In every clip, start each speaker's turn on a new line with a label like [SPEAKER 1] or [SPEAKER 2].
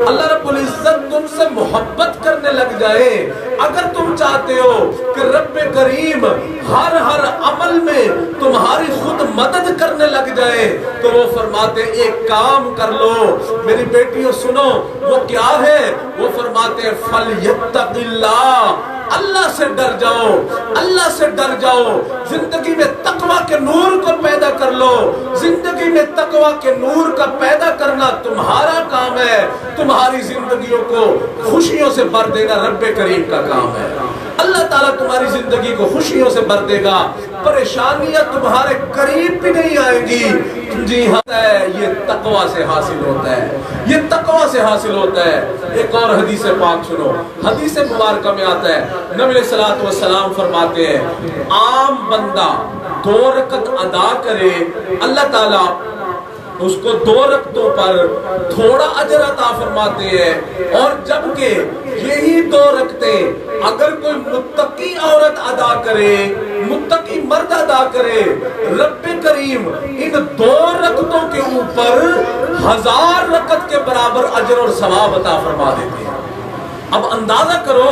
[SPEAKER 1] اللہ رب العزت تم سے محبت کرنے لگ جائے. اگر تم چاہتے ہو کہ رب کریم ہر عمل میں تمہاری خود مدد کرنے لگ جائے تو وہ فرماتے ایک کام کر لو میری بیٹیوں سنو. وہ کیا ہے؟ وہ فرماتے فَلْيَتَّقِ اللَّهِ، اللہ سے ڈر جاؤ، اللہ سے ڈر جاؤ. زندگی میں تقوی کے نور کو پیدا کر لو. زندگی میں تقوی کے نور کا پیدا کرنا تمہارا کام ہے. تمہاری زندگیوں کو خوشیوں سے بھر دینا رب کریم کا کام ہے. اللہ تعالیٰ تمہاری زندگی کو خوشیوں سے بھر دے گا. پریشانیاں تمہارے قریب بھی نہیں آئیں گی. جی ہاں، یہ تقوی سے حاصل ہوتا ہے، یہ تقوی سے حاصل ہوتا ہے. ایک اور حدیث پاک سنو. حدیث مبارکہ میں آتا ہے نبی علیہ السلام فرماتے ہیں عام بندہ 2 رکعت ادا کرے اللہ تعالیٰ اس کو 2 رکعتوں پر تھوڑا اجر عطا فرماتے ہیں. اور جبکہ یہی 2 رکعتیں اگر کوئی متقی عورت ادا کرے، متقی مرد ادا کرے، رب کریم ان 2 رکعتوں کے اوپر 1000 رکعت کے برابر اجر اور ثواب عطا فرما دیتے ہیں. اب اندازہ کرو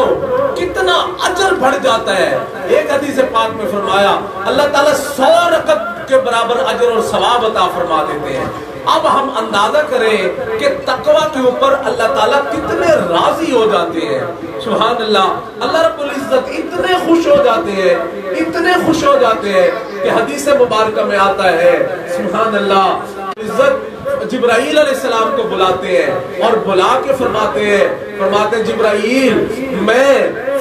[SPEAKER 1] کتنا اجر بڑھ جاتا ہے. ایک حدیث پاک میں فرمایا اللہ تعالیٰ 100 رکعت کے برابر اجر اور ثواب عطا فرما دیتے ہیں. اب ہم اندازہ کریں کہ تقوی کے اوپر اللہ تعالیٰ کتنے راضی ہو جاتے ہیں. سبحان اللہ. اللہ رب العزت اتنے خوش ہو جاتے ہیں، اتنے خوش ہو جاتے ہیں کہ حدیث مبارکہ میں آتا ہے سبحان اللہ عزت جبرائیل علیہ السلام کو بلاتے ہیں اور بلا کے فرماتے ہیں جبرائیل میں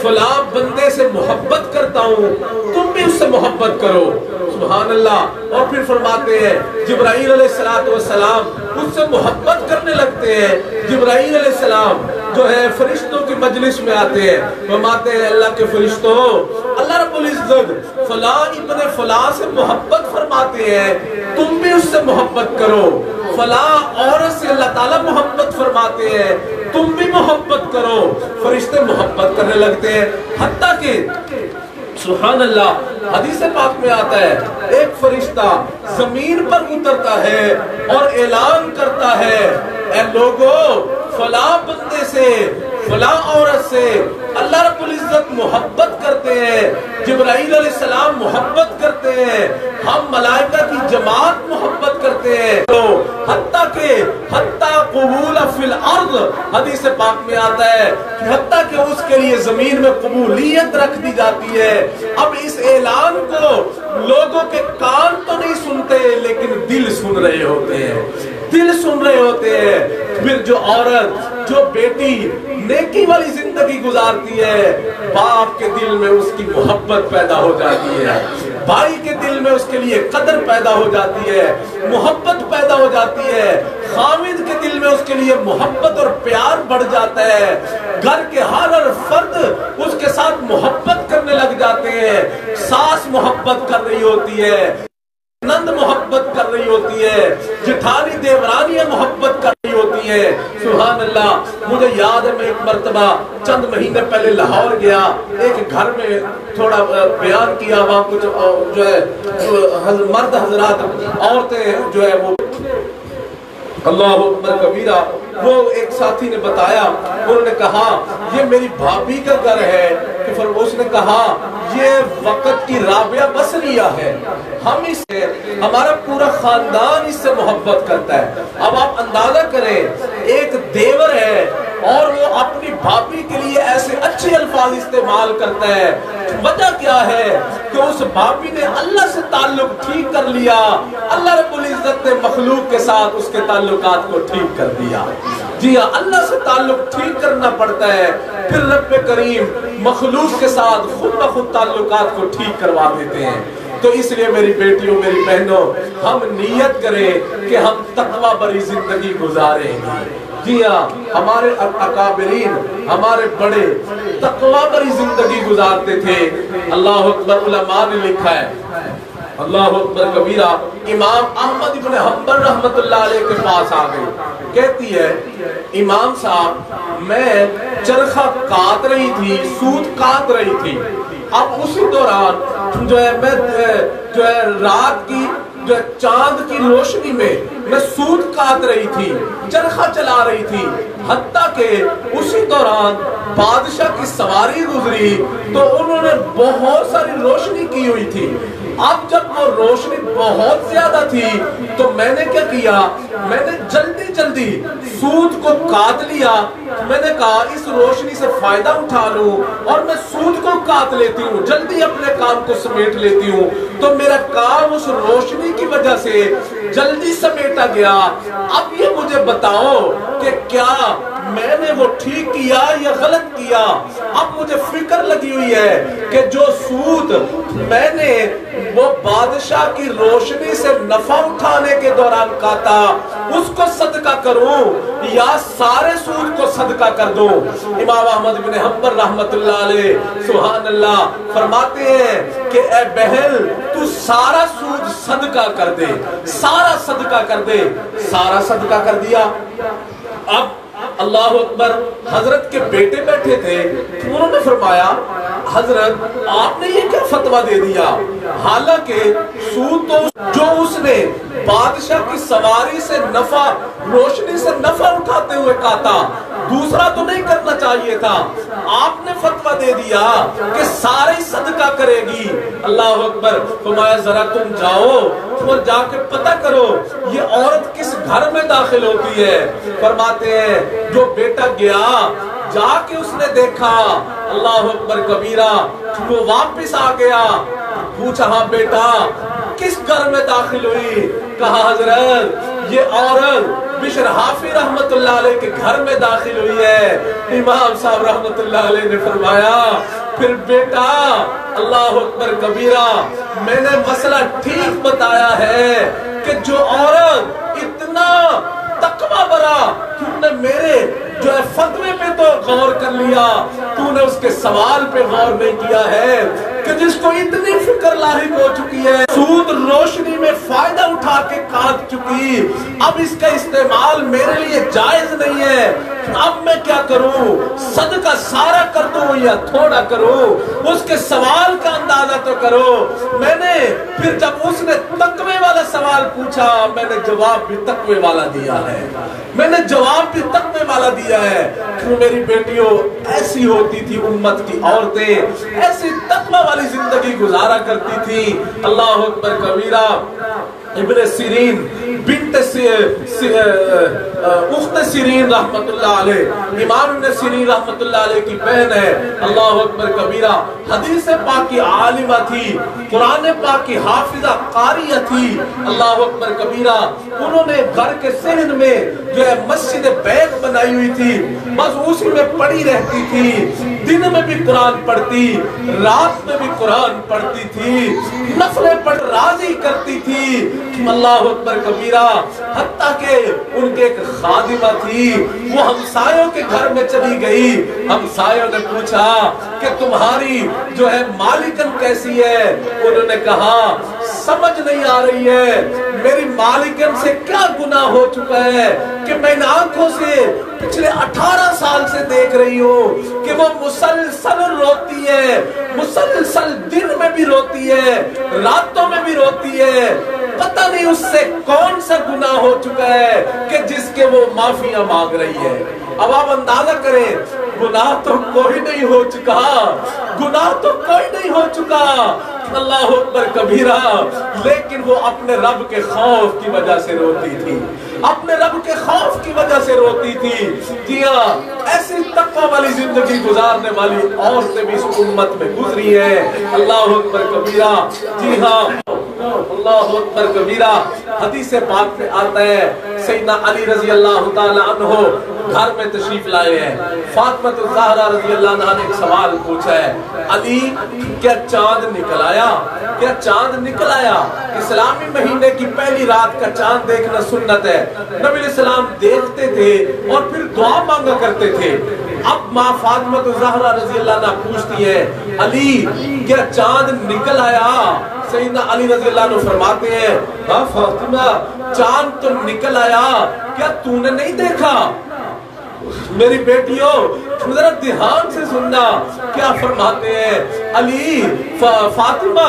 [SPEAKER 1] فلاں بندے سے محبت کرتا ہوں، تم بھی اس سے محبت کرو. سبحان اللہ. اور پھر فرماتے ہیں جبرائیل علیہ السلام اس سے محبت کرنے لگتے ہیں. جبرائیل علیہ السلام جو ہے فرشتوں کی مجلس میں آتے ہیں، فرماتے ہیں اللہ کے فرشتوں اللہ رب العزت فلاں ابن فلاں سے محبت فرماتے ہیں، تم بھی اس سے محبت کرو. فلاں عورت سے اللہ تعالیٰ محبت فرماتے ہیں، تم بھی محبت کرو. فرشتے محبت کرنے لگتے ہیں. حتیٰ کہ سبحان اللہ حدیث پاک میں آتا ہے ایک فرشتہ زمین پر اترتا ہے اور اعلان کرتا ہے اے لوگو فلاں بندے سے فلاں عورت سے اللہ رب العزت محبت کرتے ہیں، جبرائیل علیہ السلام محبت کرتے ہیں، ہم ملائکہ کی جماعت محبت کرتے ہیں. حتیٰ کہ حتیٰ قبول فی الارض حدیث پاک میں آتا ہے کہ حتیٰ کہ اس کے لیے زمین میں قبولیت رکھ دی جاتی ہے. اب اس اعلان کو لوگوں کے کان تو نہیں سنتے لیکن دل سن رہے ہوتے ہیں، دل سن رہے ہوتے ہیں. پھر جو عورت جو بیٹی نیکی والی زندگی گزارتی ہے باپ کے دل میں اس کی محبت پیدا ہو جاتی ہے، بھائی کے دل میں اس کے لیے قدر پیدا ہو جاتی ہے، محبت پیدا ہو جاتی ہے. خامد کے دل میں اس کے لیے محبت اور پیار بڑھ جاتا ہے. گھر کے ہر فرد اس کے ساتھ محبت کرنے لگ جاتے ہیں. ساس محبت کر رہی ہوتی ہے، نند محبت کر رہی ہوتی ہے، جٹھانی دیورانیاں محبت کر رہی ہوتی ہے. سبحان اللہ. مجھے یاد ہے میں ایک مرتبہ چند مہینے پہلے لاہور گیا، ایک گھر میں تھوڑا بیان کیا، وہاں کچھ جو ہے مرد حضرات عورتیں جو ہے وہ اللہ اکبر کبیرہ، وہ ایک ساتھی نے بتایا، انہوں نے کہا یہ میری بھابھی کا گھر ہے. پھر اس نے کہا یہ وقت کی رابعہ بصریہ ہے، ہم اس سے ہمارا پورا خاندان اس سے محبت کرتا ہے. اب آپ اندازہ کریں ایک دیور ہے اور وہ اپنی بھابھی کے لیے ایسے اچھے الفاظ استعمال کرتا ہے. وجہ کیا ہے کہ اس بھابھی نے اللہ سے تعلق ٹھیک کر لیا، اللہ رب العزت نے مخلوق کے ساتھ اس کے تعلقات کو ٹھیک کر دیا. جی ہاں، اللہ سے تعلق ٹھیک کرنا پڑتا ہے، پھر رب کریم مخلوق کے ساتھ خود بخود تعلقات کو ٹھیک کروا دیتے ہیں. تو اس لیے میری بیٹیوں میری بہنوں ہم نیت کریں کہ ہم تقوی بری زندگی گزاریں گے. جی ہاں، ہمارے اکابرین ہمارے بڑے تقوی بری زندگی گزارتے تھے. اللہ اکبر. علماء نے لکھا ہے اللہ اکبر کبیرہ، امام احمد ابن حنبل رحمت اللہ علیہ کے پاس آ گئی، کہتی ہے امام صاحب میں چرخہ کاٹ رہی تھی، سوت کاٹ رہی تھی. اب اسی دوران جو ہے میں جو ہے رات کی جو چاند کی روشنی میں میں سود کاٹ رہی تھی، چرخہ چلا رہی تھی، حتیٰ کہ اسی دوران بادشاہ کی سواری گزری تو انہوں نے بہت ساری روشنی کی ہوئی تھی۔ اب جب وہ روشنی بہت زیادہ تھی تو میں نے کیا کیا، میں نے جلدی جلدی سود کو کاٹ لیا۔ میں نے کہا اس روشنی سے فائدہ اٹھا لوں اور میں سود کو کاٹ لیتی ہوں، جلدی اپنے کام کو سمیٹ لیتی ہوں، تو میرا کام اس روشنی کی وجہ سے جلدی سمیٹا گیا۔ اب یہ مجھے بتاؤ کہ کیا میں نے وہ ٹھیک کیا یا غلط کیا؟ اب مجھے فکر لگی ہوئی ہے کہ جو سود میں نے وہ بادشاہ کی روشنی سے نفع اٹھانے کے دوران کاٹا اس کو صدقہ کروں یا سارے سود کو صدقہ کر دوں؟ امام احمد بن حنبل رحمت اللہ علیہ سبحان اللہ فرماتے ہیں کہ اے بہن تو سارا سود صدقہ کر دے، سارا صدقہ کر دے۔ سارا صدقہ کر دیا۔ اب اللہ اکبر، حضرت کے بیٹے بیٹھے تھے، انہوں نے فرمایا حضرت آپ نے یہ کیا فتویٰ دے دیا؟ حالانکہ سود تو جو اس نے بادشاہ کی سواری سے نفع، روشنی سے نفع اٹھاتے ہوئے کاٹا، دوسرا تو نہیں کرنا چاہیے تھا۔ آپ نے فتویٰ دے دیا کہ سارے صدقہ کرے گی۔ اللہ اکبر، فرمایا ذرا تم جاؤ اور جا کے پتہ کرو یہ عورت کس گھر میں داخل ہوتی ہے۔ فرماتے ہیں جو بیٹا گیا، جا کے اس نے دیکھا، اللہ اکبر کبیرہ، وہ واپس آ گیا، پوچھا ہاں بیٹا کس گھر میں داخل ہوئی؟ کہا حضرت یہ عورت بشر حافی رحمت اللہ علیہ کے گھر میں داخل ہوئی ہے۔ امام صاحب رحمت اللہ علیہ نے فرمایا پھر بیٹا اللہ اکبر کبیرہ، میں نے مسئلہ ٹھیک بتایا ہے کہ جو عورت اتنا تقوی برا، تم نے میرے جو ہے فتوے پہ تو غور کر لیا، تو نے اس کے سوال پہ غور نہیں کیا ہے کہ جس کو اتنی فکر لاحق ہو چکی ہے، سود روشنی میں فائدہ اٹھا کے کاٹ چکی، اب اس کا استعمال میرے لیے جائز نہیں ہے، اب میں کیا کروں؟ صدقہ سارا کر دوں یا تھوڑا کروں؟ اس کے سوال کا اندازہ تو کرو۔ میں نے پھر جب اس نے تقوی والا سوال پوچھا، میں نے جواب بھی تقوی والا دیا ہے، میں نے جواب بھی تقوی والا دیا ہے۔ کیوں میری بیٹیوں ایسی ہوتی تھی امت کی عورتیں، ایسی تقوی والی زندگی گزارا کرتی تھی۔ اللہ اکبر کبیرہ، ابن سیرین بنت اخت سیرین رحمت اللہ علیہ، امام ابن سیرین رحمت اللہ علیہ کی بہن ہے، اللہ اکبر کبیرہ، حدیث پاک کی عالمہ تھی، قرآن پاک کی حافظہ قاریہ تھی، اللہ اکبر کبیرہ۔ انہوں نے گھر کے صحن میں جو ہے مسجد بیت بنائی ہوئی تھی، بس اسی میں پڑھی رہتی تھی، دن میں بھی قرآن پڑھتی، رات میں بھی قرآن پڑھتی تھی، نفلیں پڑھ راضی کرتی تھی، اللہ اکبر کبیرہ۔ حتیٰ کہ ان کے ایک خادمہ تھی، وہ ہمسایوں کے گھر میں چلی گئی، ہمسایوں نے پوچھا کہ تمہاری جو ہے مالکن کیسی ہے؟ انہوں نے کہا سمجھ نہیں آ رہی ہے، میری مالکن سے کیا گناہ ہو چکا ہے کہ میں ان آنکھوں سے پچھلے 18 سال سے دیکھ رہی ہوں کہ وہ مسلسل روتی ہے، مسلسل دن میں بھی روتی ہے، راتوں میں بھی روتی ہے، پتہ نہیں اس سے کون سا گناہ ہو چکا ہے کہ جس کے وہ معافیاں مانگ رہی ہے۔ اب آپ اندازہ کریں، گناہ تو کوئی نہیں ہو چکا، گناہ تو کوئی نہیں ہو چکا، اللہ اکبر کبیرہ، لیکن وہ اپنے رب کے خوف کی وجہ سے روتی تھی، اپنے رب کے خوف کی وجہ سے روتی تھی۔ جی ہاں، ایسی تقوی والی زندگی گزارنے والی عورتیں بھی اس امت میں گزری ہیں، اللہ اکبر کبیرہ۔ جی ہاں، اللہ اکبر کبیرہ، حدیث پاک میں آتا ہے سیدنا علی رضی اللہ تعالی عنہ گھر میں تشریف لائے ہیں، فاطمہ الزہرا رضی اللہ عنہ نے ایک سوال پوچھا ہے، علی کیا چاند نکل آیا؟ کیا چاند نکل آیا؟ اسلامی مہینے کی پہلی رات کا چاند دیکھنا سنت ہے، نبی علیہ السلام دیکھتے تھے اور پھر دعا مانگا کرتے تھے۔ اب ماں فاطمہ الزہرا رضی اللہ عنہ پوچھتی ہے، علی کیا چاند نکل آیا؟ سیدنا علی رضی اللہ عنہ فرماتے ہیں، ہاں فاطمہ چاند تو نکل آیا، کیا تو نے نہیں دیکھا؟ میری بیٹیوں ذرا دھیان سے سننا، کیا فرماتے ہیں علی، فاطمہ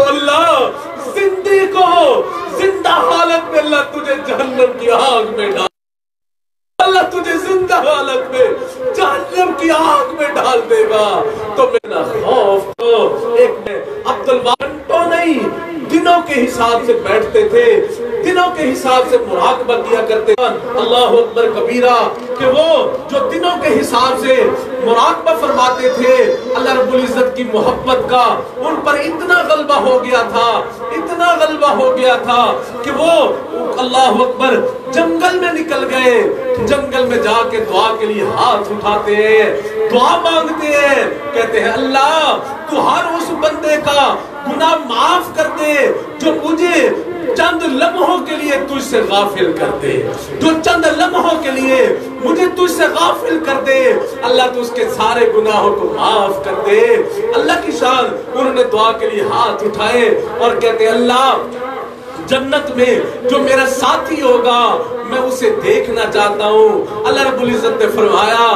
[SPEAKER 1] ہو اللہ زندگی کو زندہ حالت میں اللہ تجھے جہنم کی آگ میں ڈال، اللہ تجھے زندہ حالت میں جہنم کی آگ میں ڈال دے گا تو میرا خوف تو ایک عبدالواحد تو نہیں، دنوں کے حساب سے بیٹھتے تھے، دنوں کے حساب سے مراقبہ کیا کرتے تھے۔ اللہ اکبر کبیرہ کہ وہ جو دنوں کے حساب سے مراقبہ فرماتے تھے اللہ رب العزت کی محبت کا ان پر اتنا غلبہ ہو گیا تھا، اتنا غلبہ ہو گیا تھا کہ وہ اللہ اکبر جنگل میں نکل گئے، جنگل میں جا کے دعا کے لیے ہاتھ اٹھاتے ہیں، دعا مانگتے ہیں، کہتے ہیں اللہ تو ہر اس بندے کا گناہ معاف کر دے جو مجھے چند لمحوں کے لیے تجھ سے غافل کر دے، جو چند لمحوں کے لیے مجھے تجھ سے غافل کر دے، اللہ تو اس کے سارے گناہوں کو معاف کر دے۔ اللہ کی شان انہوں نے دعا کے لیے ہاتھ اٹھائے اور کہتے ہیں اللہ جنت میں جو میرا ساتھی ہوگا میں اسے دیکھنا چاہتا ہوں۔ اللہ رب العزت نے فرمایا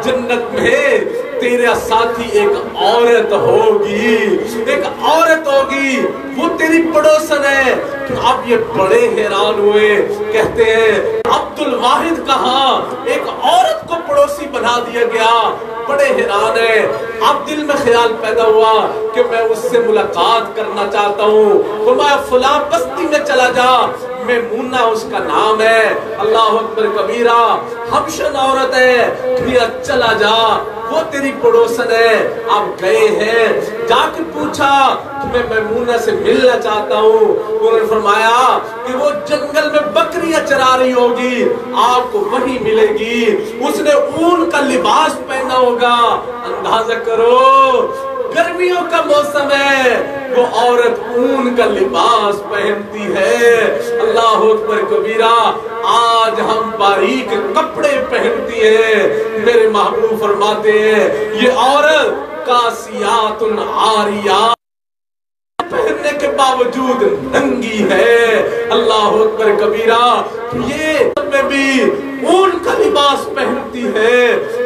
[SPEAKER 1] جنت میں تیرا ساتھی ایک عورت ہوگی، ایک عورت ہوگی، وہ تیری پڑوسن ہے۔ اب یہ بڑے حیران ہوئے، کہتے ہیں عبدالواحد کہاں ایک عورت کو پڑوسی بنا دیا گیا، بڑے حیران ہیں۔ اب دل میں خیال پیدا ہوا کہ میں اس سے ملاقات کرنا چاہتا ہوں، تو میں فلاں بستی میں چلا جا، میمونہ اس کا نام ہے، اللہ اکبر کبیرہ، حبشن عورت ہے، چلا جا وہ تیری پڑوسن ہے۔ آپ گئے ہیں، جا کے پوچھا کہ میں میمونہ سے ملنا چاہتا ہوں، انہوں نے فرمایا کہ وہ جنگل میں بکریاں چرا رہی ہوگی، آپ کو وہی ملے گی، اس نے اون کا لباس پہنا ہوگا۔ اندازہ کرو گرمیوں کا موسم ہے، وہ عورت اون کا لباس پہنتی ہے، اللہ اکبر کبیرہ۔ آج ہم باریک کپڑے پہنتی ہیں، میرے محبوب فرماتے ہیں یہ عورت کاسیات عاریات پہننے کے باوجود ننگی ہے، اللہ اکبر کبیرہ۔ یہ میں بھی اون کا لباس پہنتی ہے۔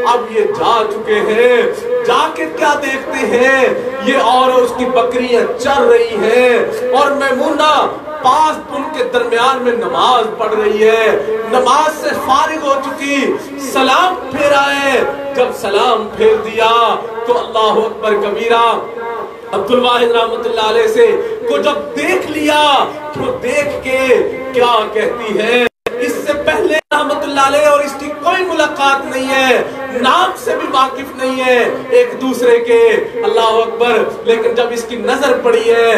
[SPEAKER 1] اب یہ جا چکے ہیں، جا کے کیا دیکھتے ہیں یہ اور اس کی بکریاں چر رہی ہیں اور میمونہ پاس ان کے درمیان میں نماز پڑھ رہی ہے، نماز سے فارغ ہو چکی، سلام پھیرا ہے، جب سلام پھیر دیا تو اللہ اکبر کبیرہ عبدالواحد رحمت اللہ علیہ سے کو جب دیکھ لیا تو دیکھ کے کیا کہتی ہے، اس سے پہلے رحمت اللہ علیہ اور اس کی کوئی ملاقات نہیں ہے، نام سے بھی واقف نہیں ہے ایک دوسرے کے، اللہ اکبر، لیکن جب اس کی نظر پڑی ہے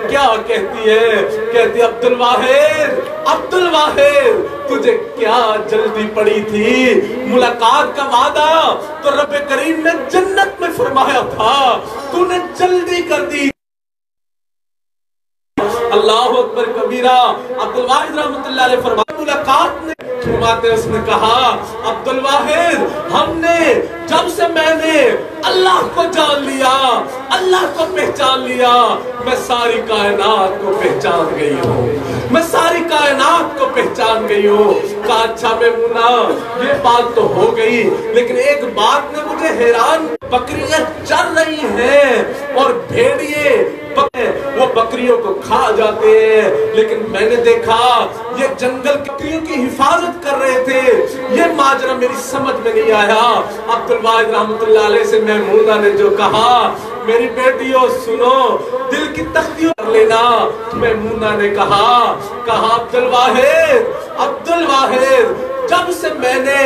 [SPEAKER 1] کیا کہتی ہے، کہتی عبدالواحد عبدالواحد تجھے کیا جلدی پڑی تھی، ملاقات کا وعدہ تو رب کریم نے جنت میں فرمایا تھا، تو نے جلدی کر دی۔ اللہ اکبر کبیرہ عبدالواحد رحمت اللہ علیہ فرماتے ملاقات نے فرماتے اس نے کہا عبدالواحد ہم نے جب سے میں نے اللہ کو جان لیا، اللہ کو پہچان لیا، میں ساری کائنات کو پہچان گئی ہوں، میں ساری کائنات کو پہچان گئی ہوں۔ کہا اچھا میمونہ یہ بات تو ہو گئی، لیکن ایک بات نے مجھے حیران، بکریاں چر رہی ہیں اور بھیڑیے وہ بکریوں کو کھا جاتے ہیں، لیکن میں نے دیکھا یہ جنگل بکریوں کی حفاظت کر رہے تھے، یہ ماجرا میری سمجھ میں نہیں آیا۔ عبدالواحد رحمت اللہ علیہ سے میمونہ نے جو کہا میری بیٹیوں سنو دل کی تختیوں کر لینا، میمونہ نے کہا عبدالواحد عبدالواحد جب سے میں نے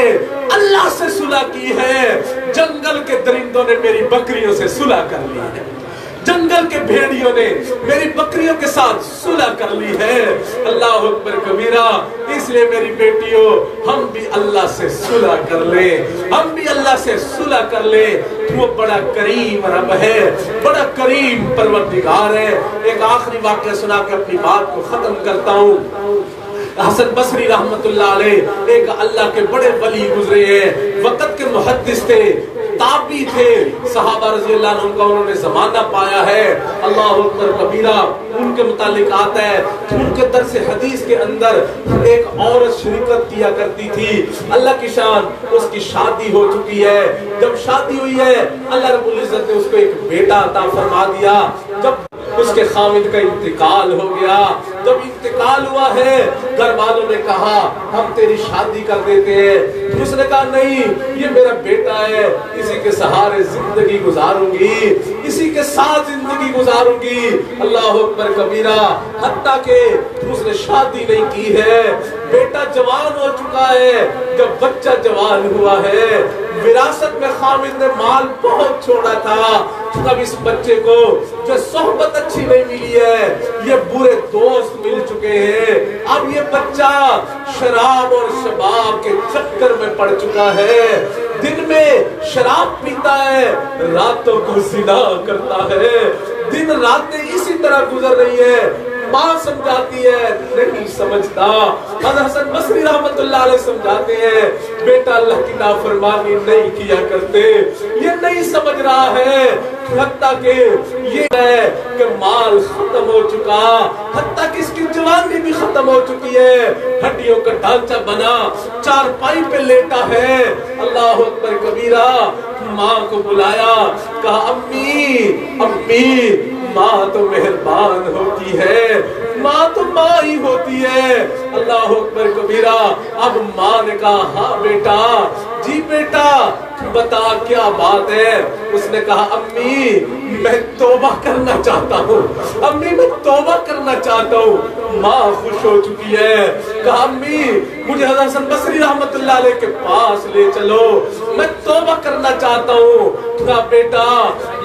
[SPEAKER 1] اللہ سے صلح کی ہے جنگل کے درندوں نے میری بکریوں سے صلح کر لی ہے، جنگل کے بھیڑیوں نے میری بکریوں کے ساتھ صلح کر لی ہے، اللہ اکبر کبیرہ۔ اس لیے میری بیٹیوں ہم بھی اللہ سے صلح کر لیں، ہم بھی اللہ سے صلح کر لیں، وہ بڑا کریم رب ہے، بڑا کریم پروردگار ہے۔ ایک آخری واقعہ سنا کے اپنی بات کو ختم کرتا ہوں۔ حسن بصری رحمت اللہ علیہ ایک اللہ کے بڑے ولی گزرے ہیں، وقت کے محدث تھے، تابعی تھے، صحابہ رضی اللہ عنہ کا انہوں نے زمانہ پایا ہے، اللہ اکبر کبیرہ۔ ان کے متعلق آتا ہے ان کے درس حدیث کے اندر ایک عورت شرکت کیا کرتی تھی، اللہ کی شان اس کی شادی ہو چکی ہے، جب شادی ہوئی ہے اللہ رب العزت نے اس کو ایک بیٹا عطا فرما دیا، جب اس کے خامد کا انتقال ہو گیا. جب انتقال ہوا ہے گھر والوں نے کہا ہم تیری شادی کر دیتے ہیں. اس نے کہا نہیں, یہ میرا بیٹا ہے, اسی کے سہارے زندگی گزاروں گی, اسی کے ساتھ زندگی گزاروں گی. اللہ اکبر کبیرہ. حتیٰ کہ اس نے شادی نہیں کی ہے, بیٹا جوان ہو چکا ہے. جب بچہ جوان ہوا ہے, وراثت میں خامد نے مال بہت چھوڑا تھا. اب اس بچے کو جو صحبت اچھی نہیں ملی ہے, یہ برے دوست مل چکے ہیں. اب یہ بچہ شراب اور شباب کے چکر میں پڑ چکا ہے. دن میں شراب پیتا ہے, راتوں کو زنا کرتا ہے. دن راتیں اسی طرح گزر رہی ہے. ماں سمجھاتی ہے, نہیں سمجھتا. حضرت حسن بصری رحمت اللہ علیہ سمجھاتے ہیں, بیٹا اللہ کی نافرمانی نہیں کیا کرتے, یہ نہیں سمجھ رہا ہے. حتیٰ کہ یہ ہے کہ مال ختم ہو چکا, حتیٰ کہ اس کی جوانی بھی ختم ہو چکی ہے. ہڈیوں کا ڈھانچہ بنا چارپائی پہ لیٹا ہے. اللہ اکبر کبیرہ. ماں کو بلایا, کہا امی امی, ماں تو مہربان ہوتی ہے, ماں تو ماں ہی ہوتی ہے. اللہ اکبر کبیرہ. اب ماں نے کہا ہاں بیٹا, جی بیٹا بتا کیا بات ہے. اس نے کہا امی میں توبہ کرنا چاہتا ہوں, امی میں توبہ کرنا چاہتا ہوں. ماں خوش ہو چکی ہے. کہا امی مجھے حضرت حسن بصری رحمت اللہ علیہ کے پاس لے چلو, میں توبہ کرنا چاہتا ہوں. کہا بیٹا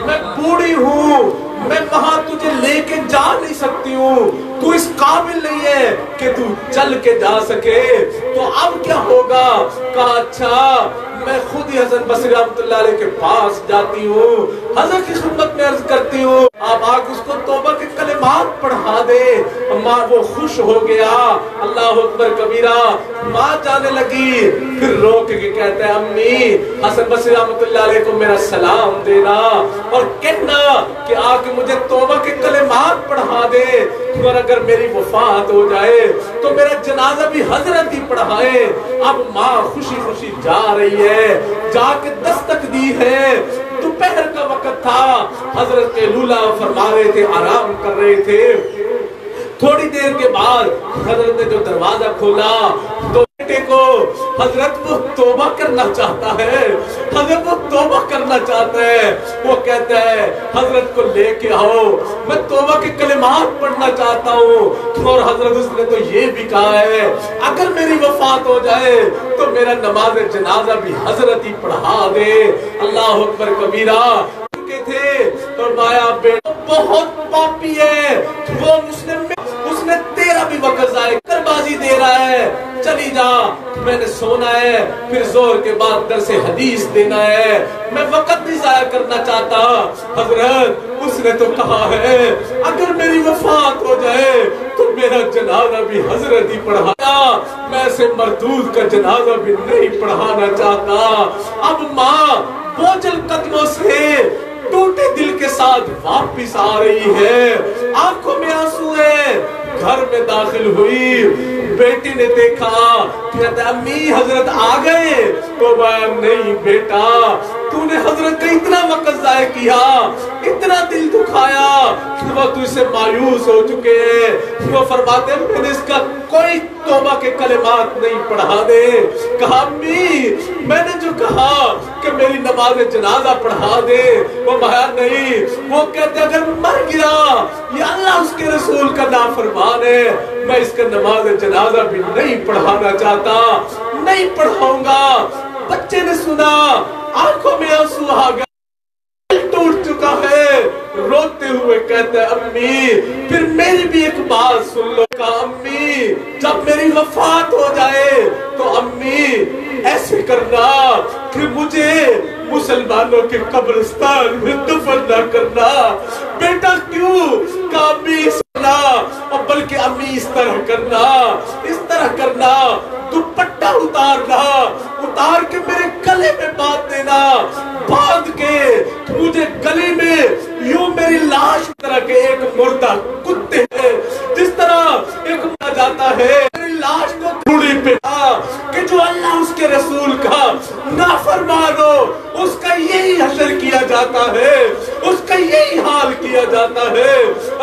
[SPEAKER 1] میں بوڑھی ہوں, میں وہاں تجھے لے کے جا نہیں سکتی ہوں, تو اس قابل نہیں ہے کہ تو چل کے جا سکے, تو اب کیا ہوگا. کہا اچھا میں خود ہی حسن بصری رحمت اللہ علیہ کے پاس جاتی ہوں, حضرت کی خدمت میں عرض کرتی ہوں, آپ آگ اس کو توبہ کے کلمات پڑھا دے. ماں وہ خوش ہو گیا. اللہ اکبر کبیرہ. ماں جانے لگی, پھر روک کے کہتے ہیں امی حسن بصری رحمت اللہ علیہ کو میرا سلام دینا اور کہنا کہ آ کے مجھے توبہ کے کلمات پڑھا دے, اور اگر میری وفات ہو جائے تو میرا جنازہ بھی حضرت ہی پڑھائے. اب ماں خوشی خوشی جا رہی ہے, جا کے دستک دی ہے. دوپہر کا وقت تھا, حضرت کے لولا فرما رہے تھے, آرام کر رہے تھے. تھوڑی دیر کے بعد حضرت نے جو دروازہ کھولا تو بیٹے کو حضرت وہ توبہ کرنا چاہتا ہے, حضرت وہ توبہ کرنا چاہتا ہے. وہ کہتا ہے حضرت کو لے کے آؤ, میں توبہ کے کلمات پڑھنا چاہتا ہوں. اور حضرت اس نے تو یہ بھی کہا ہے اگر میری وفات ہو جائے تو میرا نماز جنازہ بھی حضرت ہی پڑھا دے. اللہ اکبر کبیرہ. تھے فرمایا بیٹا بہت پاپی ہے, وہ مسلم میں اس نے تیرا بھی وقت ضائع کر بازی دے رہا ہے, چلی جا, میں نے سونا ہے, پھر زور کے بعد درس حدیث دینا ہے, میں وقت نہیں ضائع کرنا چاہتا. حضرت اس نے تو کہا ہے اگر میری وفات ہو جائے تو میرا جنازہ بھی حضرت ہی پڑھایا, میں سے مردود کا جنازہ بھی نہیں پڑھانا چاہتا. اب ماں بوجھل قدموں سے ٹوٹے دل کے ساتھ واپس آ رہی ہے, آنکھوں میں آنسو ہے. گھر میں داخل ہوئی, بیٹی نے دیکھا, کہتا امی حضرت آ گئے. تو نہیں بیٹا, تو نے حضرت کا اتنا وقت ضائع کیا, اتنا دل دکھایا, وہ تو اسے مایوس ہو چکے ہیں. وہ فرماتے ہیں میں نے اس کا کوئی توبہ کے کلمات نہیں پڑھا دے. کہا امی میں نے جو کہا کہ میری نماز جنازہ پڑھا دے, وہ مایا نہیں. وہ کہتے اگر مر گیا یا اللہ اس کے رسول کا نافرمان ہے, میں اس کا نماز جنازہ بھی نہیں پڑھانا چاہتا, نہیں پڑھاؤں گا. بچے نے سنا, آنکھوں میں آنسو آ گئے, ٹوٹ چکا ہے, روتے ہوئے کہتا ہے امی پھر میری بھی ایک بات سن لو. کہا امی جب میری وفات ہو جائے تو امی ایسے کرنا کہ مجھے مسلمانوں کے قبرستان میں دفن نہ کرنا. بیٹا کیوں؟ کہا امی سنا, اور بلکہ امی اس طرح کرنا, اس طرح کرنا, دوپٹہ اتارنا, اتار کے میرے گلے میں باندھ دینا, باندھ کے مجھے گلے میں یوں میری لاش طرح کے ایک مردہ کتے ہیں جس طرح ایک مردہ جاتا ہے, میری لاش کو دھوڑی پہ کہ جو اللہ اس کے رسول کا نافرمان ہو اس کا یہی حشر کیا جاتا ہے, اس کا یہی حال کیا جاتا ہے.